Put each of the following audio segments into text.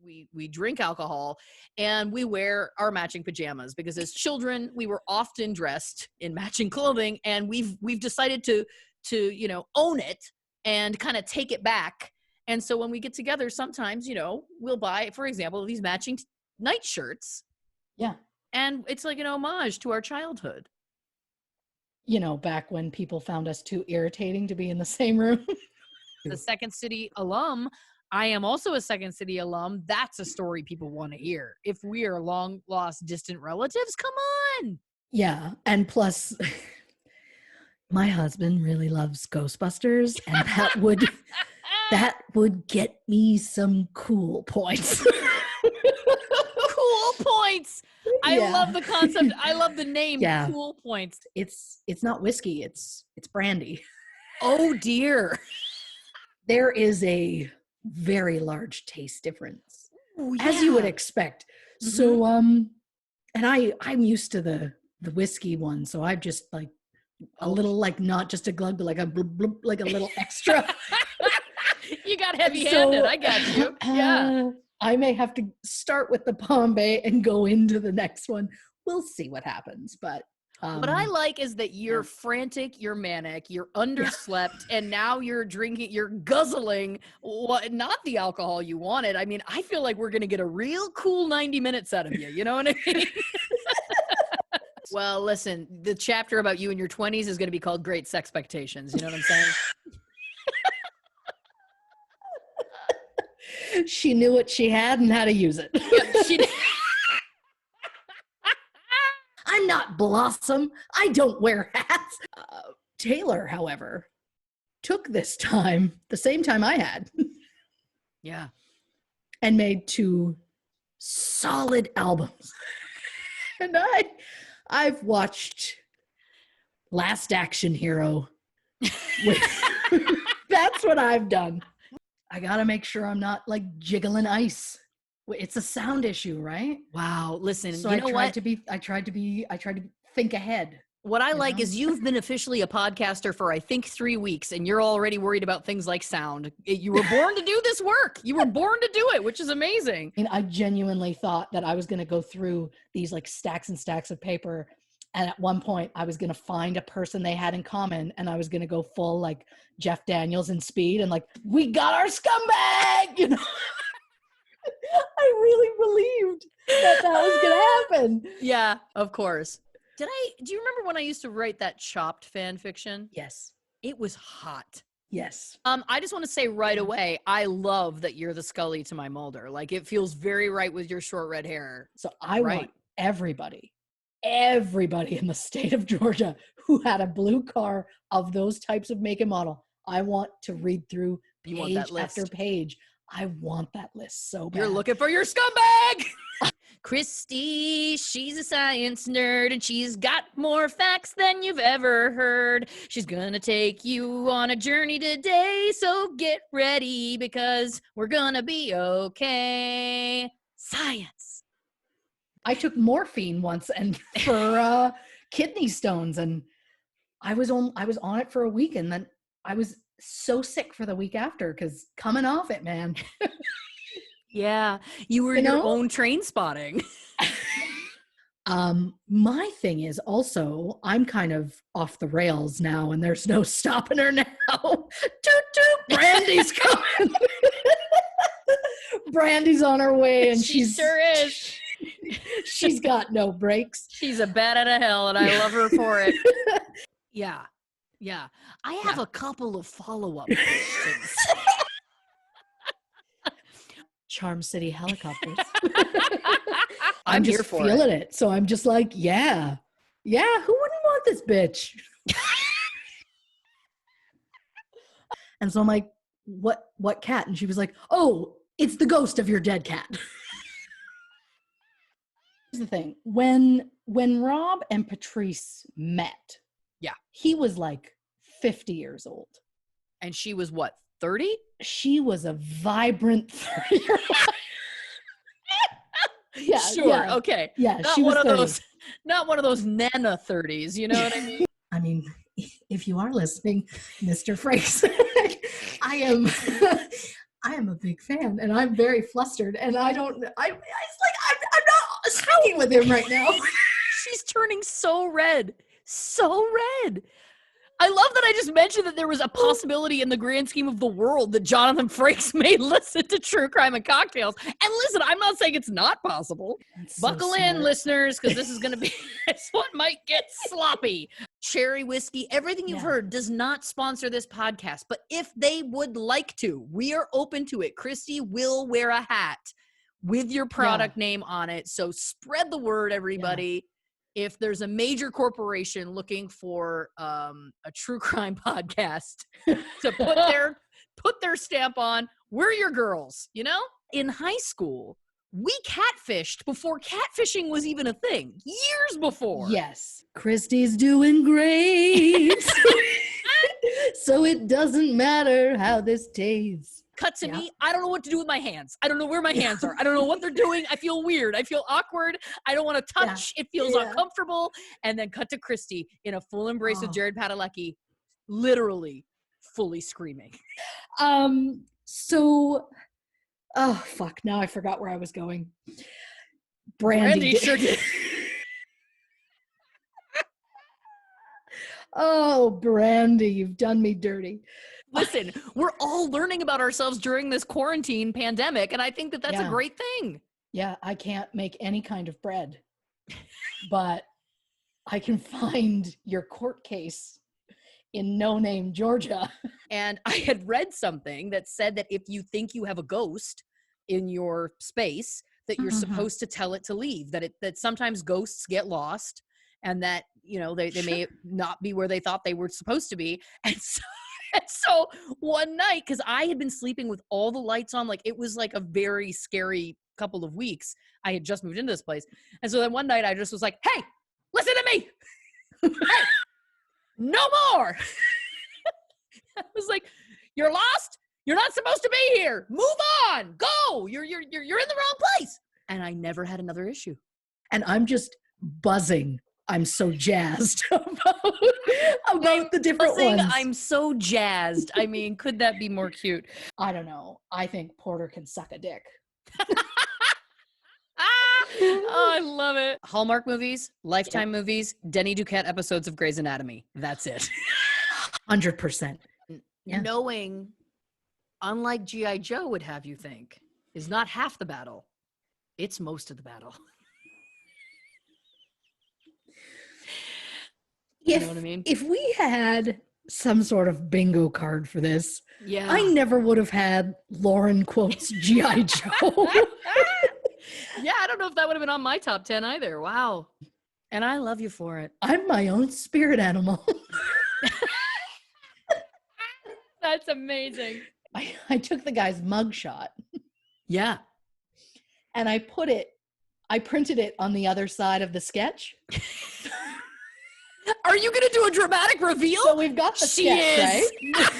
we drink alcohol, and we wear our matching pajamas, because as children we were often dressed in matching clothing, and we've decided to own it and kind of take it back. And so when we get together, sometimes we'll buy, for example, these matching night shirts. Yeah. And it's like an homage to our childhood. Back when people found us too irritating to be in the same room. The Second City alum. I am also a Second City alum. That's a story people want to hear. If we are long lost distant relatives, come on. Yeah. And plus, my husband really loves Ghostbusters, and that would get me some cool points. Cool points. I love the concept. I love the name. Yeah. Cool points. It's not whiskey. It's brandy. Oh dear. There is a very large taste difference, as you would expect. Mm-hmm. So, and I'm used to the whiskey one, so I've just like a little, like not just a glug, but like a blub, blub, like a little extra. You got heavy-handed. So, I got you. Yeah. I may have to start with the Bombay and go into the next one. We'll see what happens, but. What I like is that you're frantic, you're manic, you're underslept, and now you're drinking, you're guzzling not the alcohol you wanted. I mean, I feel like we're going to get a real cool 90 minutes out of you. You know what I mean? Well, listen, the chapter about you in your 20s is going to be called Great Sexpectations. You know what I'm saying? She knew what she had and how to use it. Yep, she did. I'm not Blossom. I don't wear hats. Taylor, however, took this time, the same time I had. Yeah. And made 2 solid albums. And I've watched Last Action Hero. That's what I've done. I got to make sure I'm not like jiggling ice. It's a sound issue, right? Wow. Listen, so you know what? I tried to think ahead. What I like is you've been officially a podcaster for, I think, 3 weeks, and you're already worried about things like sound. You were born to do this work. You were born to do it, which is amazing. And I genuinely thought that I was going to go through these like stacks and stacks of paper. And at one point I was going to find a person they had in common, and I was going to go full like Jeff Daniels in Speed and like, we got our scumbag, I really believed that was going to happen. Yeah, of course. Do you remember when I used to write that Chopped fan fiction? Yes. It was hot. Yes. I just want to say right away, I love that you're the Scully to my Mulder. Like, it feels very right with your short red hair. So I want everybody in the state of Georgia who had a blue car of those types of make and model. I want to read through page after page. I want that list so bad. You're looking for your scumbag. Christy, she's a science nerd, and she's got more facts than you've ever heard. She's gonna take you on a journey today, so get ready, because we're gonna be okay. Science. I took morphine once and for kidney stones, and I was on it for a week, and then I was so sick for the week after because coming off it, man. Yeah, you were your own train spotting. My thing is also, I'm kind of off the rails now, and there's no stopping her now. Toot toot, Brandy's coming. Brandy's on her way, and she sure is. She's got no brakes. She's a bat out of hell, and I love her for it. Yeah. Yeah. I have a couple of follow-up questions. Charm City helicopters. I'm just feeling it. So I'm just like, yeah, who wouldn't want this bitch? And so I'm like, what cat? And she was like, oh, it's the ghost of your dead cat. Here's the thing. When Rob and Patrice met, he was like 50 years old. And she was what, 30? She was a vibrant 30-year-old. Yeah, sure. Yeah. Okay. Yeah, not she was one 30. of those. Not one of those Nana 30s. You know what I mean? I mean, if you are listening, Mr. Frakes, I am a big fan, and I'm very flustered, and I don't. It's like I'm not speaking with him right now. She's turning so red. So red. I love that I just mentioned that there was a possibility in the grand scheme of the world that Jonathan Frakes may listen to True Crime and Cocktails. And listen, I'm not saying it's not possible. That's Buckle so in, smart. listeners, because this is going to be, this one might get sloppy. Cherry whiskey, everything you've Yeah. heard does not sponsor this podcast. But if they would like to, we are open to it. Christy will wear a hat with your product name on it. So spread the word, everybody. If there's a major corporation looking for a true crime podcast to put their stamp on, we're your girls, you know? In high school, we catfished before catfishing was even a thing. Years before. Yes. Christy's doing great. So it doesn't matter how this tastes. Cut to me. I don't know what to do with my hands. I don't know where my hands are. I don't know what they're doing. I feel weird. I feel awkward. I don't want to touch. It feels uncomfortable. And then cut to Christy in a full embrace with Jared Padalecki, literally fully screaming. So, oh, fuck. Now I forgot where I was going. Brandy sure did. Oh, Brandy, you've done me dirty. Listen, we're all learning about ourselves during this quarantine pandemic, and I think that that's a great thing. Yeah, I can't make any kind of bread, but I can find your court case in No Name, Georgia. And I had read something that said that if you think you have a ghost in your space, that you're supposed to tell it to leave, that sometimes ghosts get lost, and that, you know, they may not be where they thought they were supposed to be. And so one night, because I had been sleeping with all the lights on, like it was like a very scary couple of weeks. I had just moved into this place. And so then one night I just was like, hey, listen to me. Hey, no more. I was like, you're lost. You're not supposed to be here. Move on. Go. You're in the wrong place. And I never had another issue. And I'm just buzzing. I'm so jazzed about the different ones. I'm so jazzed. I mean, could that be more cute? I don't know. I think Porter can suck a dick. Oh, I love it. Hallmark movies, Lifetime movies, Denny Duquette episodes of Grey's Anatomy. That's it. 100%. Yeah. Knowing, unlike G.I. Joe would have you think, is not half the battle. It's most of the battle. You know what I mean? If we had some sort of bingo card for this, yeah, I never would have had Lauren quotes G.I. Joe. Yeah, I don't know if that would have been on my top 10 either. Wow. And I love you for it. I'm my own spirit animal. That's amazing. I took the guy's mugshot. Yeah. And I printed it on the other side of the sketch. Are you going to do a dramatic reveal? So we've got the sketch, right?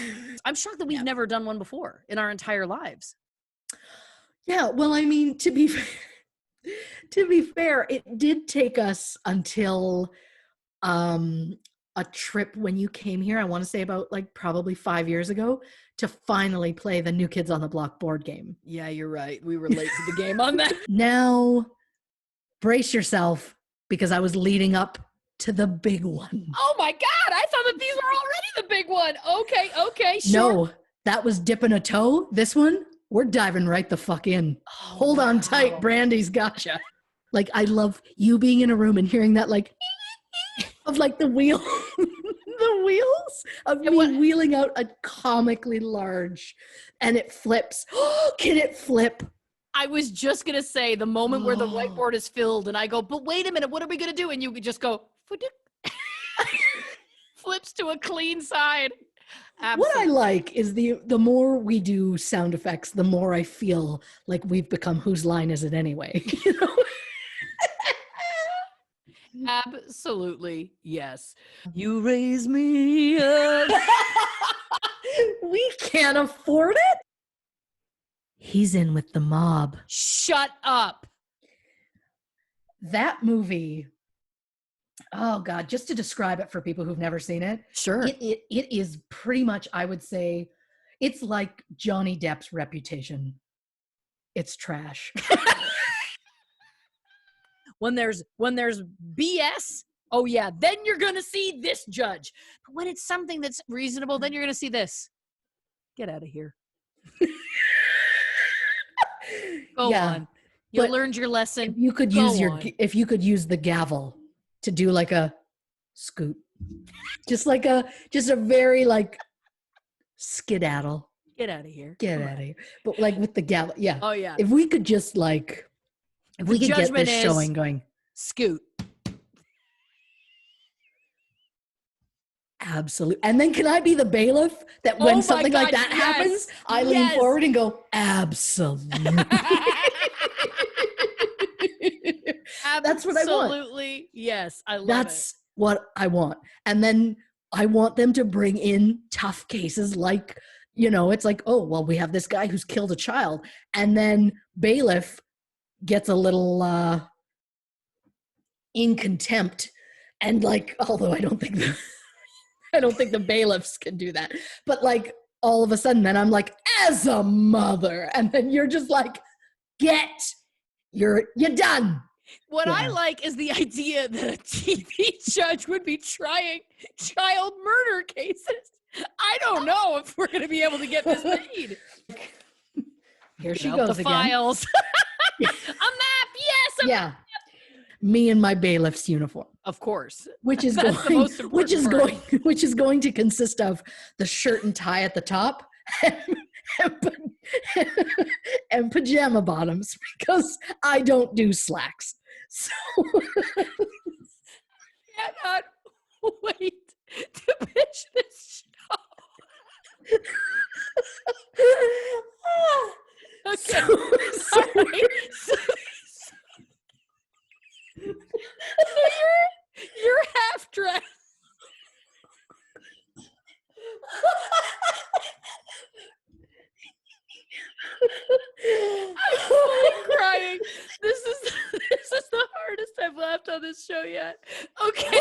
I'm shocked that we've never done one before in our entire lives. Yeah, well, I mean, to be fair, it did take us until a trip when you came here, I want to say about like probably 5 years ago, to finally play the New Kids on the Block board game. Yeah, you're right. We were late to the game on that. Now, brace yourself, because I was leading up to the big one. Oh my God, I thought that these were already the big one. Okay, sure. No, that was dipping a toe. This one, we're diving right the fuck in. Oh, Hold on tight, Brandy's gotcha. Like, I love you being in a room and hearing that, like, of like the wheel, the wheels of me wheeling out a comically large, and it flips. Can it flip? I was just going to say the moment where the whiteboard is filled and I go, but wait a minute, what are we going to do? And you could just go, flips to a clean side. Absolutely. What I like is the more we do sound effects, the more I feel like we've become Whose Line Is It Anyway? You know? Absolutely, yes. You raise me up. We can't afford it. He's in with the mob. Shut up. That movie, oh God, just to describe it for people who've never seen it. Sure. It is pretty much, I would say, It's like Johnny Depp's reputation. It's trash. When there's BS, oh yeah, then you're gonna see this judge. But when it's something that's reasonable, then you're gonna see this. Get out of here. Go on. You learned your lesson. If you could use the gavel to do like a scoot, just a very like skedaddle. Get out of here. Get out of here. But like with the gavel, yeah. Oh yeah. If we could just like, if we could get this showing going. Scoot. Absolutely. And then can I be the bailiff that when something like that happens, I lean forward and go, absolutely. That's what I want. Absolutely. Yes. I love it. That's what I want. And then I want them to bring in tough cases like, it's like, oh, well, we have this guy who's killed a child. And then bailiff gets a little in contempt. And like, although I don't think the bailiffs can do that. But like all of a sudden then I'm like, as a mother. And then you're just like, you're done. What I like is the idea that a TV judge would be trying child murder cases. I don't know if we're going to be able to get this made. Here she goes again. Files. A map, yes. Yeah. Me in my bailiff's uniform. Of course. Which is going to consist of the shirt and tie at the top and pajama bottoms because I don't do slacks. So cannot wait to pitch this show. Okay. All right. So you're half dressed. I'm crying. This is the hardest I've laughed on this show yet. Okay.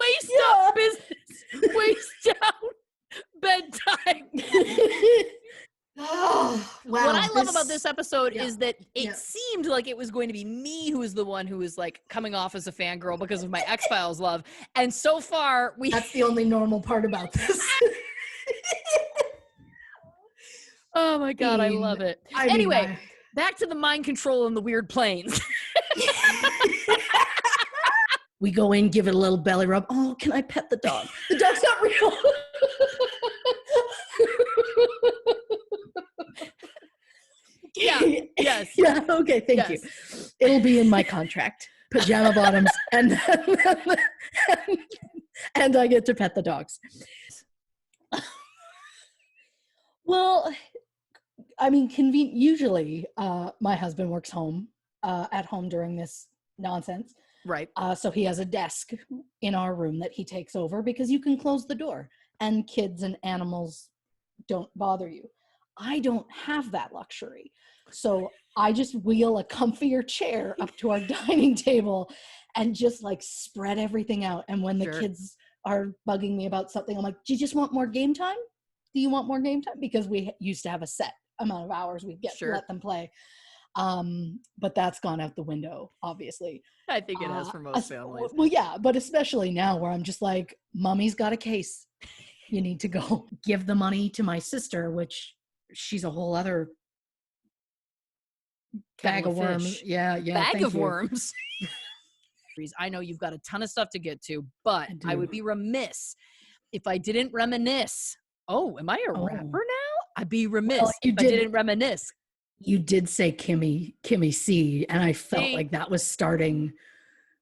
Waist up business. Waist down. Bedtime. Oh, wow. What I love about this episode is that it seemed like it was going to be me who was the one who was like coming off as a fangirl because of my X-Files love. And so far that's the only normal part about this. Oh my God, I love it. Anyway, back to the mind control and the weird planes. We go in, give it a little belly rub. Oh, can I pet the dog? The dog's not real. Yeah. Yes. Yeah. Okay. Thank you. It'll be in my contract. Pajama bottoms, and I get to pet the dogs. Well, I mean, usually, my husband works at home during this nonsense. Right. So he has a desk in our room that he takes over because you can close the door and kids and animals don't bother you. I don't have that luxury. So I just wheel a comfier chair up to our dining table and just like spread everything out. And when the kids are bugging me about something, I'm like, do you just want more game time? Do you want more game time? Because we used to have a set amount of hours we'd get to let them play. But that's gone out the window, obviously. I think it has for most families. Well, yeah, but especially now where I'm just like, mommy's got a case. You need to go give the money to my sister, which she's a whole other bag of worms. Yeah. Bag of worms. I know you've got a ton of stuff to get to, but I would be remiss if I didn't reminisce. Oh, am I a rapper now? I'd be remiss if I didn't reminisce. You did say Kimmy C, and I felt like that was starting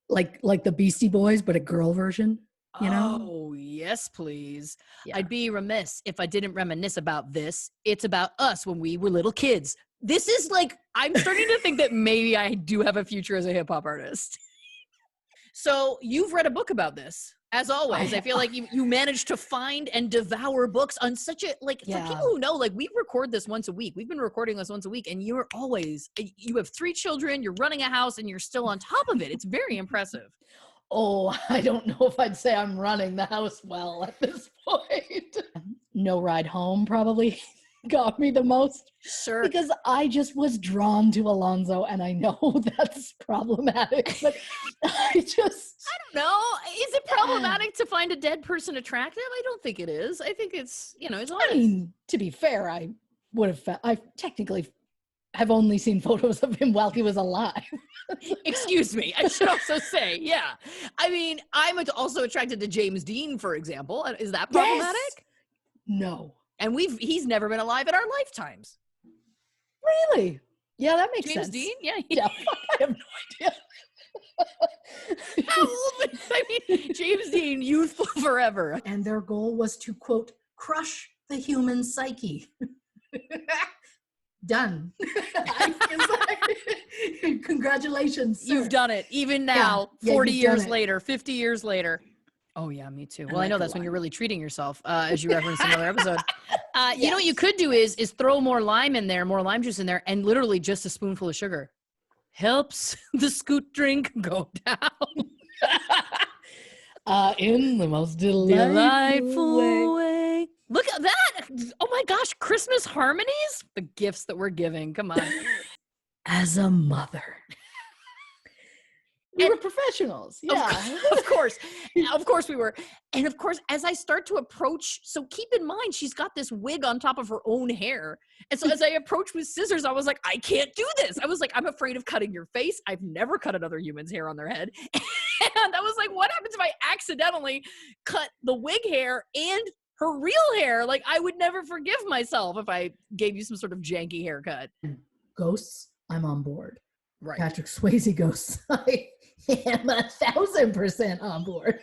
like the Beastie Boys, but a girl version. You know? Oh, yes, please. Yeah. I'd be remiss if I didn't reminisce about this. It's about us when we were little kids. This is like, I'm starting to think that maybe I do have a future as a hip hop artist. So you've read a book about this. As always, I feel like you managed to find and devour books on such a, for people who know, like, we record this once a week. We've been recording this once a week, and you have 3 children, you're running a house, and you're still on top of it. It's very impressive. Oh, I don't know if I'd say I'm running the house well at this point. No Ride Home probably got me the most Sure. because I just was drawn to Alonzo, and I know that's problematic, but I just, I don't know. Is it problematic to find a dead person attractive? I don't think it is. I think it's, it's honest. I mean, to be fair, I would have, I technically have only seen photos of him while he was alive. Excuse me. I should also say, yeah. I mean, I'm also attracted to James Dean, for example. Is that problematic? Yes! No. And he's never been alive in our lifetimes. Really? Yeah, that makes James sense. Dean? Yeah. Yeah, I have no idea. How old? I mean, James Dean, youthful forever. And their goal was to, quote, crush the human psyche. Done. Congratulations, sir. You've done it. Even now, Yeah, 40 you've done years it. later, 50 years later. Oh, yeah, me too. Well, I know like that's when lime. you're really treating yourself, as you referenced in another episode. You know what you Yes. could do is throw more lime in there, more lime juice in there, and literally just a spoonful of sugar. Helps the scoot drink go down. In the most delightful way. Look at that. Oh my gosh, Christmas harmonies? The gifts that we're giving. Come on. As a mother. We were professionals. Yeah. Of course. Of course we were. And of course, as I start to approach, so keep in mind, she's got this wig on top of her own hair. And so as I approached with scissors, I was like, I can't do this. I was like, I'm afraid of cutting your face. I've never cut another human's hair on their head. And I was like, what happens if I accidentally cut the wig hair and her real hair? Like, I would never forgive myself if I gave you some sort of janky haircut. Ghosts, I'm on board. Right. Patrick Swayze ghosts, I am 1,000% on board.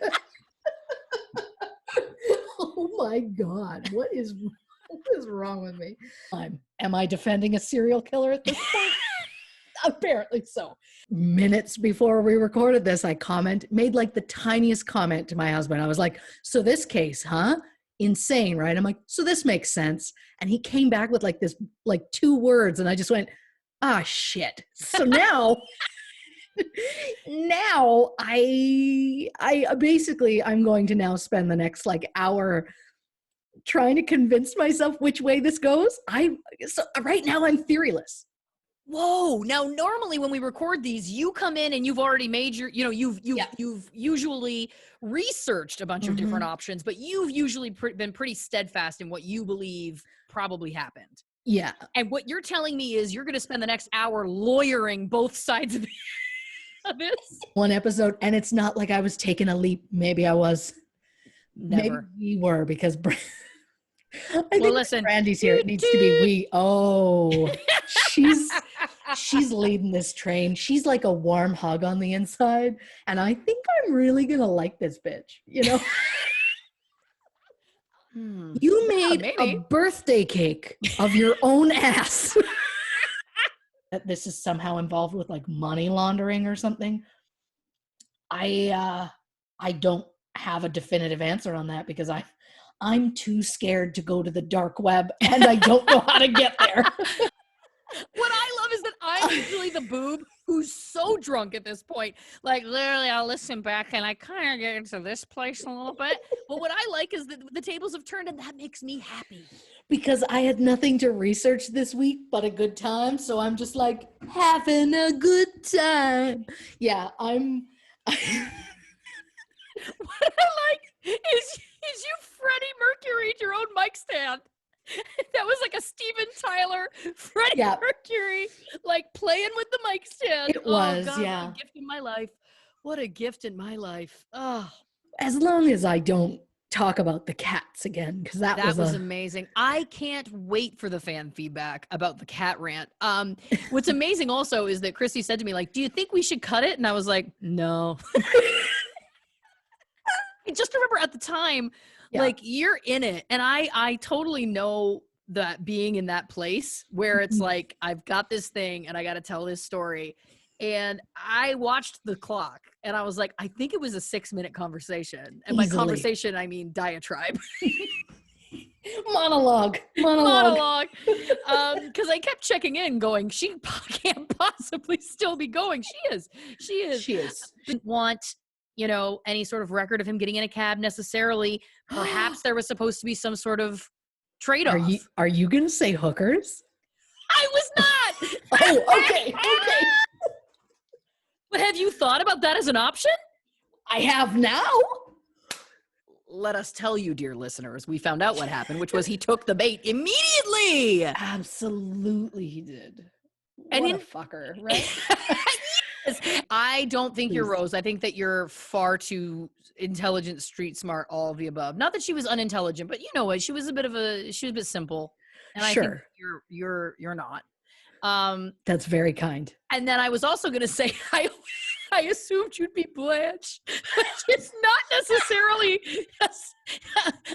Oh my God. What is wrong with me? Am I defending a serial killer at this point? Apparently so. Minutes before we recorded this, I made like the tiniest comment to my husband. I was like, so this case, huh? Insane, right? I'm like, so this makes sense. And he came back with like this, like 2 words. And I just went, ah, shit. So now, I basically, I'm going to now spend the next like hour trying to convince myself which way this goes. So right now I'm theoryless. Whoa. Now, normally when we record these, you come in and you've already made your, you've usually researched a bunch of different options, but you've usually been pretty steadfast in what you believe probably happened. Yeah. And what you're telling me is you're going to spend the next hour lawyering both sides of this. One episode, and it's not like I was taking a leap. Maybe I was. Never. Maybe we were, because I think listen, Brandy's here. It needs to be we. Oh, she's leading this train. She's like a warm hug on the inside, and I think I'm really gonna like this bitch. You know. You made a birthday cake of your own ass. That this is somehow involved with like money laundering or something. I don't have a definitive answer on that because I'm too scared to go to the dark web and I don't know how to get there. What I love is that I'm usually the boob who's so drunk at this point. Like, literally, I'll listen back and I kind of get into this place a little bit. But what I like is that the tables have turned, and that makes me happy. Because I had nothing to research this week but a good time. So I'm just like, having a good time. Yeah, What I like is you Freddie Mercury your own mic stand. That was like a Steven Tyler, Freddie Mercury, like playing with the mic stand. It was, God, yeah. What a gift in my life. What a gift in my life. Oh, as long as I don't talk about the cats again, because that was amazing. I can't wait for the fan feedback about the cat rant. What's amazing also is that Christy said to me, like, do you think we should cut it? And I was like, no. Just remember at the time, like, you're in it. And I totally know that being in that place where it's like, I've got this thing and I got to tell this story. And I watched the clock and I was like, I think it was a 6-minute conversation. And by conversation, I mean diatribe. Monologue. Because I kept checking in going, she can't possibly still be going. She is. She is. Didn't want, any sort of record of him getting in a cab necessarily. Perhaps there was supposed to be some sort of trade-off. Are you going to say hookers? I was not. Oh, okay. Okay. But have you thought about that as an option? I have now. Let us tell you, dear listeners, we found out what happened, which was he took the bait immediately. Absolutely he did. And What a fucker, right? I don't think you're Please. Rose. I think that you're far too intelligent, street smart, all of the above. Not that she was unintelligent, but you know what? She was a bit simple. And I think Sure. you're not. That's very kind. And then I was also going to say, I assumed you'd be Blanche. It's not necessarily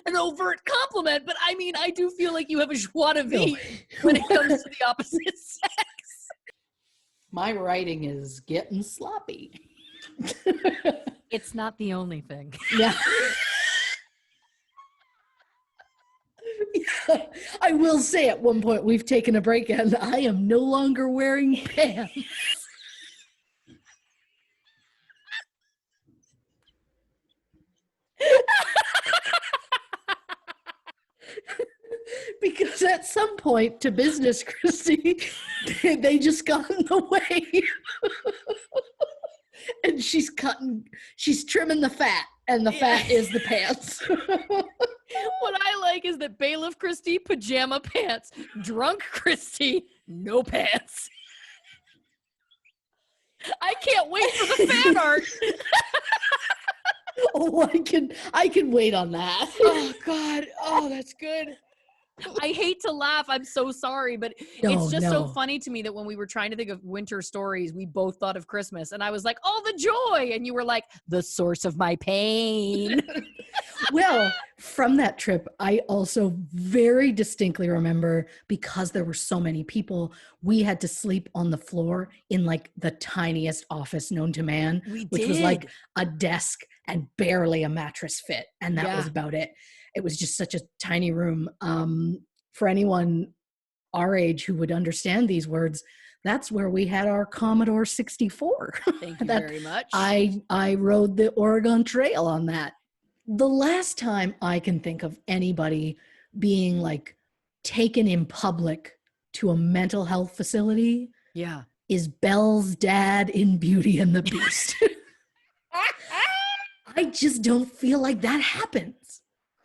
an overt compliment, but I mean, I do feel like you have a joie de vivre when it comes to the opposite sex. My writing is getting sloppy. It's not the only thing. Yeah. I will say at one point we've taken a break and I am no longer wearing pants. Because at some point to business, Christy, they just got in the way. And she's trimming the fat, and the fat is the pants. What I like is that Bailiff Christie, pajama pants. Drunk Christie, no pants. I can't wait for the fan art. Oh, I can wait on that. Oh, God. Oh, that's good. I hate to laugh. I'm so sorry, but it's just so funny to me that when we were trying to think of winter stories, we both thought of Christmas. And I was like, oh, the joy. And you were like, the source of my pain. Well, from that trip, I also very distinctly remember, because there were so many people, we had to sleep on the floor in like the tiniest office known to man, which was like a desk and barely a mattress fit. And that was about it. It was just such a tiny room. For anyone our age who would understand these words, that's where we had our Commodore 64. Thank you very much. I rode the Oregon Trail on that. The last time I can think of anybody being like taken in public to a mental health facility is Belle's dad in Beauty and the Beast. I just don't feel like that happens.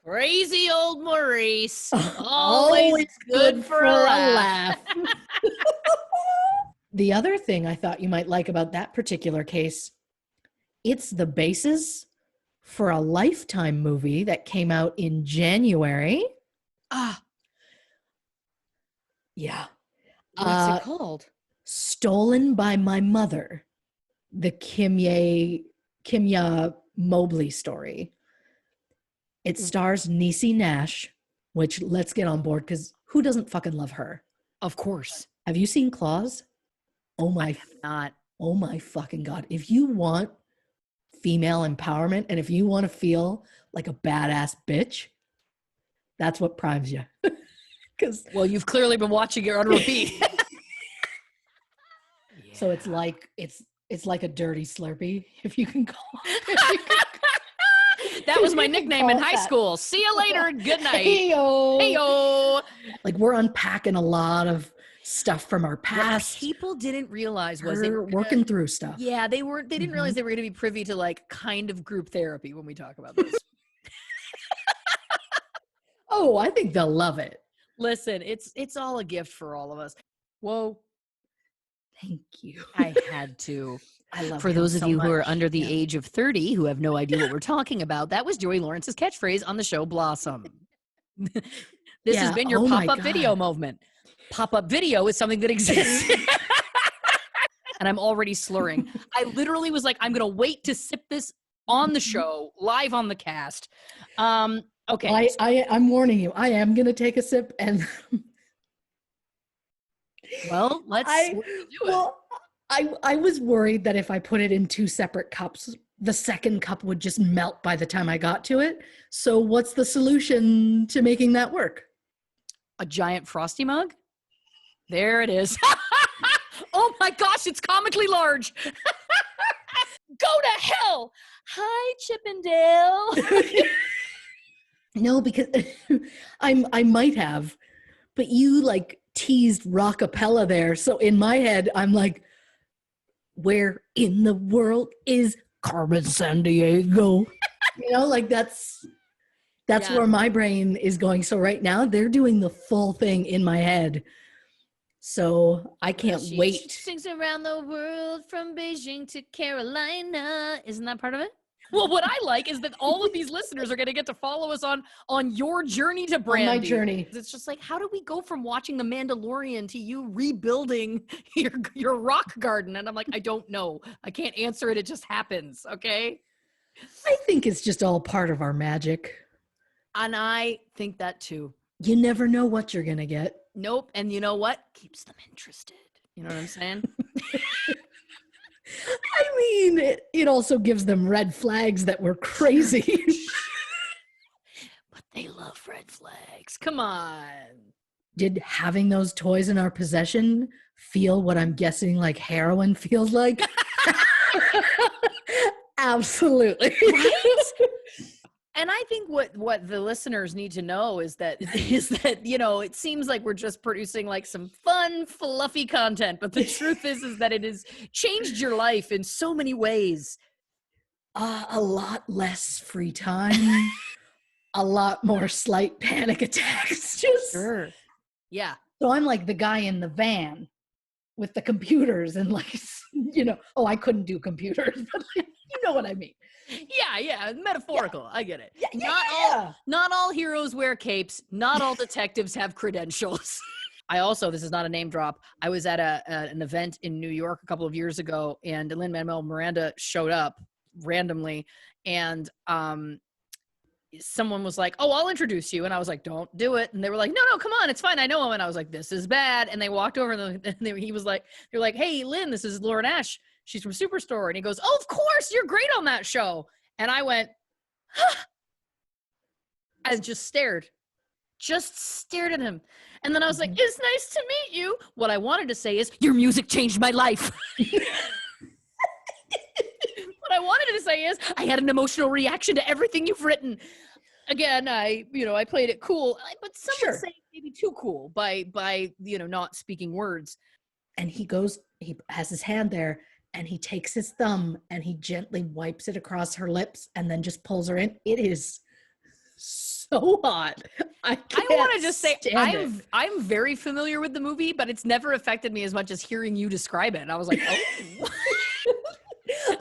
Crazy old Maurice. Always good for a laugh. The other thing I thought you might like about that particular case, it's the basis for a Lifetime movie that came out in January. Yeah. What's it called? Stolen by My Mother, the Kimya Mobley story. It stars Niecy Nash, which let's get on board because who doesn't fucking love her? Of course. Have you seen Claws? Oh my, not. Oh my fucking God. If you want female empowerment and if you want to feel like a badass bitch, that's what primes you. Well, you've clearly been watching it on repeat. So it's like a dirty Slurpee, if you can call it. That was my nickname in high school. See you later. Good night. Heyo. Heyo. Like we're unpacking a lot of stuff from our past. What people didn't realize was they were working through stuff. Yeah, they didn't realize they were going to be privy to like kind of group therapy when we talk about this. Oh, I think they'll love it. Listen, it's all a gift for all of us. Whoa. Thank you. I had to. I love For those of you who are under the Yeah. age of 30 who have no idea what we're talking about, that was Joey Lawrence's catchphrase on the show Blossom. This has been your Oh my pop-up video God. moment. Pop-up video is something that exists. And I'm already slurring. I literally was like, I'm going to wait to sip this on the show, live on the cast. Okay. I'm warning you. I am going to take a sip and Well, let's do it. I was worried that if I put it in two separate cups, the second cup would just melt by the time I got to it. So what's the solution to making that work? A giant Frosty mug? There it is. Oh my gosh, it's comically large. Go to hell. Hi, Chippendale. No, because I might have, but you like teased rockapella there. So in my head, I'm like, where in the world is Carmen Sandiego? Like that's Yeah. where my brain is going. So right now they're doing the full thing in my head. So I can't wait. She sings around the world from Beijing to Carolina. Isn't that part of it? Well, what I like is that all of these listeners are going to get to follow us on your journey to Brandy. On my journey. It's just like, how do we go from watching The Mandalorian to you rebuilding your rock garden? And I'm like, I don't know. I can't answer it. It just happens. Okay. I think it's just all part of our magic. And I think that too. You never know what you're going to get. Nope. And you know what? Keeps them interested. You know what I'm saying? I mean, it also gives them red flags that we're crazy. But they love red flags. Come on. Did having those toys in our possession feel what I'm guessing like heroin feels like? Absolutely. Right? And I think what the listeners need to know is that it seems like we're just producing like some fun, fluffy content, but the truth is that it has changed your life in so many ways. A lot less free time, a lot more slight panic attacks. Just sure. Yeah. So I'm like the guy in the van with the computers and like, I couldn't do computers, but like, you know what I mean. Yeah, metaphorical. Yeah. I get it. Yeah, not all heroes wear capes. Not all detectives have credentials. I also, this is not a name drop, I was at an event in New York a couple of years ago, and Lin-Manuel Miranda showed up randomly, and someone was like, "Oh, I'll introduce you," and I was like, "Don't do it." And they were like, "No, come on, it's fine, I know him." And I was like, "This is bad." And they walked over, and he was like, "They're like, hey, Lynn, this is Lauren Ash. She's from Superstore." And he goes, "Oh, of course, you're great on that show." And I went, huh, and just stared at him. And then I was like, "It's nice to meet you." What I wanted to say is, "Your music changed my life." What I wanted to say is, "I had an emotional reaction to everything you've written." Again, I played it cool, but some would say maybe too cool by not speaking words. And he has his hand there, and he takes his thumb and he gently wipes it across her lips and then just pulls her in. It is so hot. I want to just say I'm very familiar with the movie, but it's never affected me as much as hearing you describe it. And I was like, oh.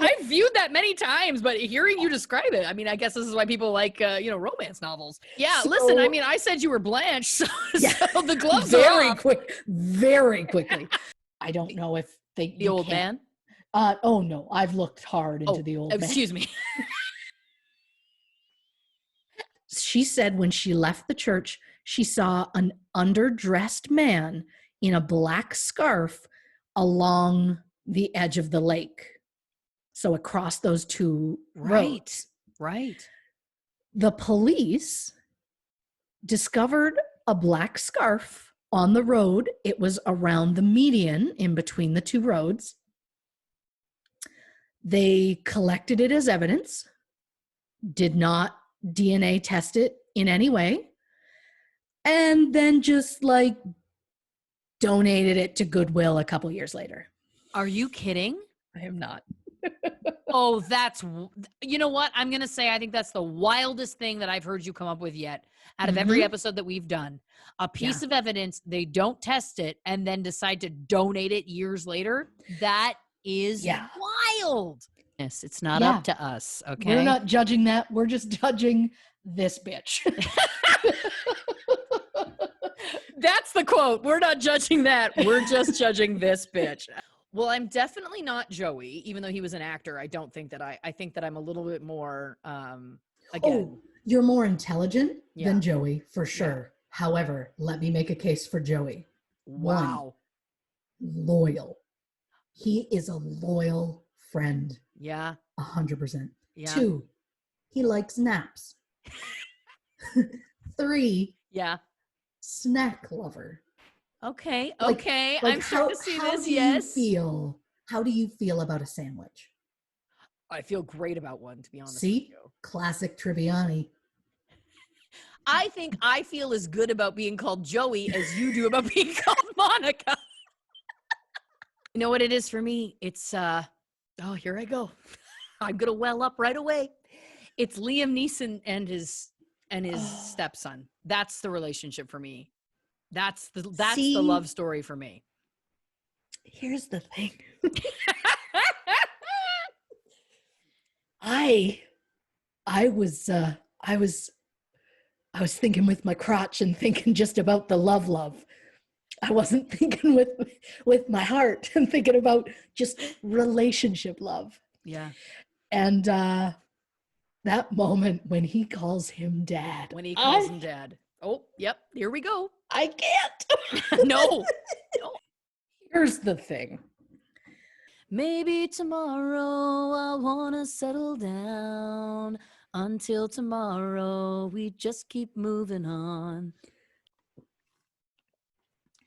I've viewed that many times, but hearing you describe it, I mean, I guess this is why people like, romance novels. Yeah, so, listen, I mean, I said you were Blanche, so the gloves are off. Very quickly. I don't know if The Old Man? Oh, no, I've looked hard into The Old Man. Excuse me. She said when she left the church, she saw an underdressed man in a black scarf along the edge of the lake. So across those two roads. Right. The police discovered a black scarf on the road. It was around the median in between the two roads. They collected it as evidence, did not DNA test it in any way, and then just like donated it to Goodwill a couple years later. Are you kidding? I am not. Oh, you know what? I'm going to say, I think that's the wildest thing that I've heard you come up with yet out of every episode that we've done. A piece of evidence, they don't test it and then decide to donate it years later. That is wild. Yes, it's not up to us. Okay. We're not judging that. We're just judging this bitch. That's the quote. We're not judging that. We're just judging this bitch. Well, I'm definitely not Joey, even though he was an actor. I don't think that I think that I'm a little bit more, again. Oh, you're more intelligent than Joey, for sure. Yeah. However, let me make a case for Joey. Wow. 1, loyal. He is a loyal friend. Yeah. 100%. Yeah. 2, he likes naps. 3, snack lover. Okay. I'm starting to see this. How do you feel about a sandwich? I feel great about one, to be honest with See? you. Classic Tribbiani. I think I feel as good about being called Joey as you do about being called Monica. You know what it is for me? It's oh, here I go. I'm gonna well up right away. It's Liam Neeson and his stepson. That's the relationship for me. That's the See? love story for me. Here's the thing. I was thinking with my crotch and thinking just about the love. I wasn't thinking with my heart and thinking about just relationship love. Yeah. And that moment when he calls him dad. When he calls him dad. Oh, yep. Here we go. I can't. No. Here's the thing. Maybe tomorrow I'll wanna settle down. Until tomorrow, we just keep moving on.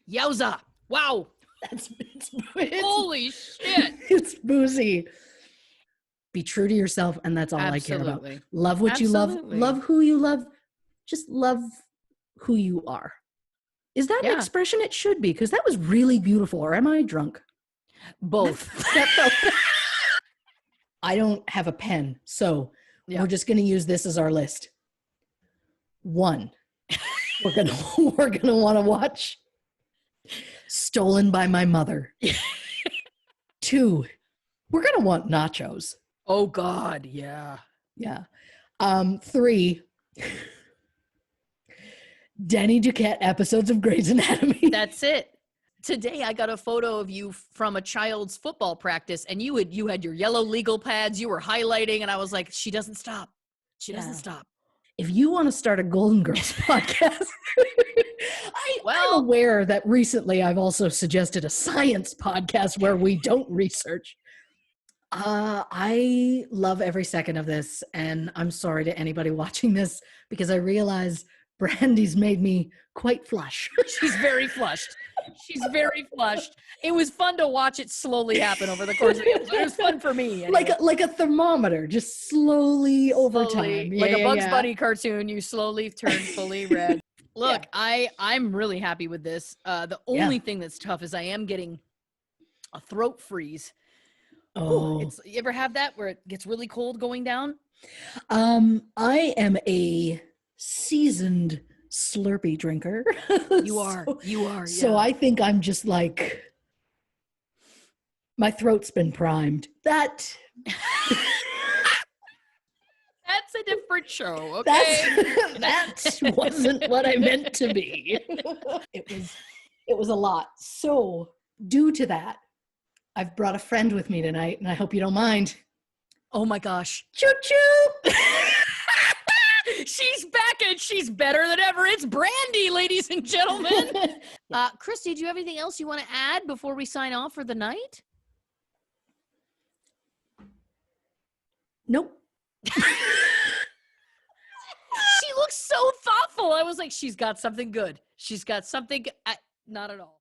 Yowza! Wow! It's Holy shit! It's boozy. Be true to yourself, and that's all Absolutely. I care about. Love what you love. Love who you love. Just love who you are. Is that an expression? It should be, because that was really beautiful. Or am I drunk? Both. I don't have a pen, so we're just going to use this as our list. 1, we're gonna want to watch Stolen by My Mother. 2, we're gonna want nachos. Oh God, yeah. 3, Denny Duquette episodes of Grey's Anatomy. That's it. Today I got a photo of you from a child's football practice, and you had your yellow legal pads. You were highlighting, and I was like, she doesn't stop. She doesn't stop. If you want to start a Golden Girls podcast, I'm aware that recently I've also suggested a science podcast where we don't research. I love every second of this, and I'm sorry to anybody watching this because I realize Brandy's made me quite flush. She's very flushed. She's very flushed. It was fun to watch it slowly happen over the course of the episode. It was fun for me. Anyway. Like a thermometer, just slowly over time. Like a Bugs Bunny cartoon, you slowly turn fully red. Look, I'm really happy with this. The only thing that's tough is I am getting a throat freeze. Oh, you ever have that where it gets really cold going down? I am a seasoned Slurpee drinker. You are. So I think I'm just like, my throat's been primed. That's a different show, okay? That wasn't what I meant to be. It was a lot. So due to that, I've brought a friend with me tonight, and I hope you don't mind. Oh my gosh. Choo-choo! She's back and she's better than ever. It's Brandy, ladies and gentlemen. Christy, do you have anything else you want to add before we sign off for the night? Nope. She looks so thoughtful. I was like, she's got something good. She's got something. Not at all.